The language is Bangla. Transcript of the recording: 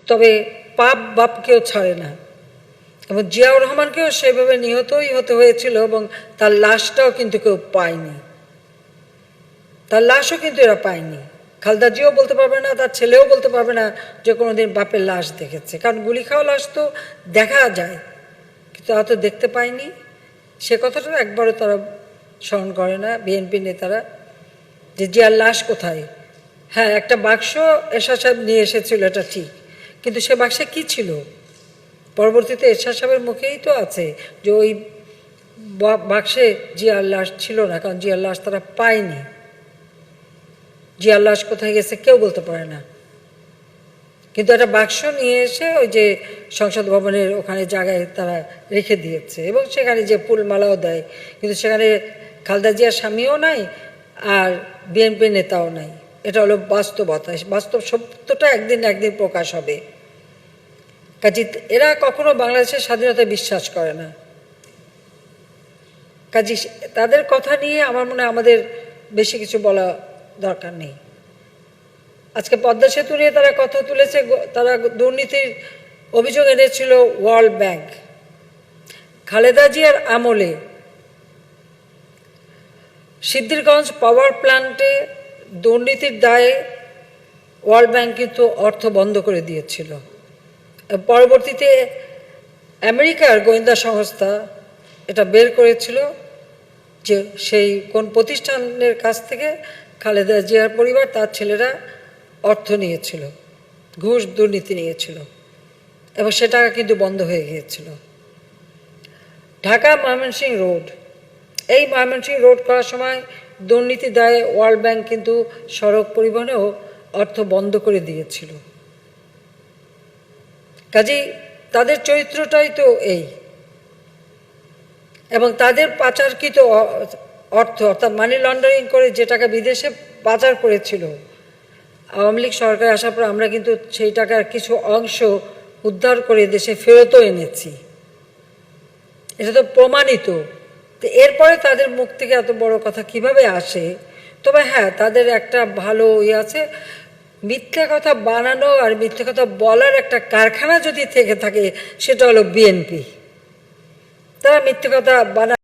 তবে পাপ বাপকেও ছাড়ে না, এবং জিয়াউর রহমানকেও সেভাবে নিহতই হতে হয়েছিল, এবং তার লাশটাও কিন্তু কেউ পায়নি, তার লাশও কিন্তু এরা পায়নি। খালেদা জিয়াও বলতে পারবে না, তার ছেলেও বলতে পারবে না যে কোনোদিন বাপের লাশ দেখেছে, কারণ গুলি খাওয়া লাশ তো দেখা যায়, কিন্তু তারা তো দেখতে পায়নি। সে কথাটা একবারও তারা স্মরণ করে না বিএনপি নেতারা, যে জিয়ার লাশ কোথায়। হ্যাঁ, একটা বাক্স এরশাদ সাহেব নিয়ে এসেছিল, এটা ঠিক, কিন্তু সে বাক্সে কি ছিল? পরবর্তীতে এরশাদ সাহেবের মুখেই তো আছে যে ওই বাক্সে জিয়ার লাশ ছিল না, কারণ জিয়ার লাশ তারা পায়নি। জিয়ার লাশ কোথায় গেছে কেউ বলতে পারে না, কিন্তু একটা বাক্স নিয়ে এসে ওই যে সংসদ ভবনের ওখানে জায়গায় তারা রেখে দিয়েছে, এবং সেখানে যে ফুলমালাও দেয়, কিন্তু সেখানে খালেদা জিয়ার স্বামীও নাই আর বিএনপি নেতাও নাই। এটা হলো বাস্তবতা, বাস্তব সত্যটা একদিন না একদিন প্রকাশ হবে। কাজে এরা কখনো বাংলাদেশের স্বাধীনতায় বিশ্বাস করে না। কাজে তাদের কথা নিয়ে আমার মনে হয় আমাদের বেশি কিছু বলা দরকার নেই। আজকে পদ্মা সেতু নিয়ে তারা কথা তুলেছে, তারা দুর্নীতির অভিযোগ এনেছিল ওয়ার্ল্ড ব্যাংক। খালেদা জিয়ার আমলে সিদ্ধিরগঞ্জ পাওয়ার প্ল্যান্টে দুর্নীতির দায়ে ওয়ার্ল্ড ব্যাংক কিন্তু অর্থ বন্ধ করে দিয়েছিল। পরবর্তীতে আমেরিকার গোয়েন্দা সংস্থা এটা বের করেছিল যে সেই কোন প্রতিষ্ঠানের কাছ থেকে খালেদা জিয়ার পরিবার, তার ছেলেরা অর্থ নিয়েছিল, ঘুষ দুর্নীতি নিয়েছিল, এবং সেটা কিন্তু বন্ধ হয়ে গিয়েছিল। ঢাকা ময়মনসিংহ রোড, এই ময়মনসিংহ রোড করার সময় দুর্নীতি দায়ে ওয়ার্ল্ড ব্যাংক কিন্তু সড়ক পরিবহনেও অর্থ বন্ধ করে দিয়েছিল। কাজেই তাদের চরিত্রটাই তো এই, এবং তাদের পাচারকৃত অর্থ অর্থাৎ মানি লন্ডারিং করে যে টাকা বিদেশে পাচার করেছিল, আওয়ামী লীগ সরকার আসার পর আমরা কিন্তু সেই টাকার কিছু অংশ উদ্ধার করে দেশে ফেরতও এনেছি, এটা তো প্রমাণিত। তো এরপরে তাদের মুখ থেকে এত বড় কথা কিভাবে আসে? তবে হ্যাঁ, তাদের একটা ভালো আছে, মিথ্যে কথা বানানো আর মিথ্যে কথা বলার একটা কারখানা যদি থেকে থাকে সেটা হলো বিএনপি। তারা মিথ্যে কথা বানা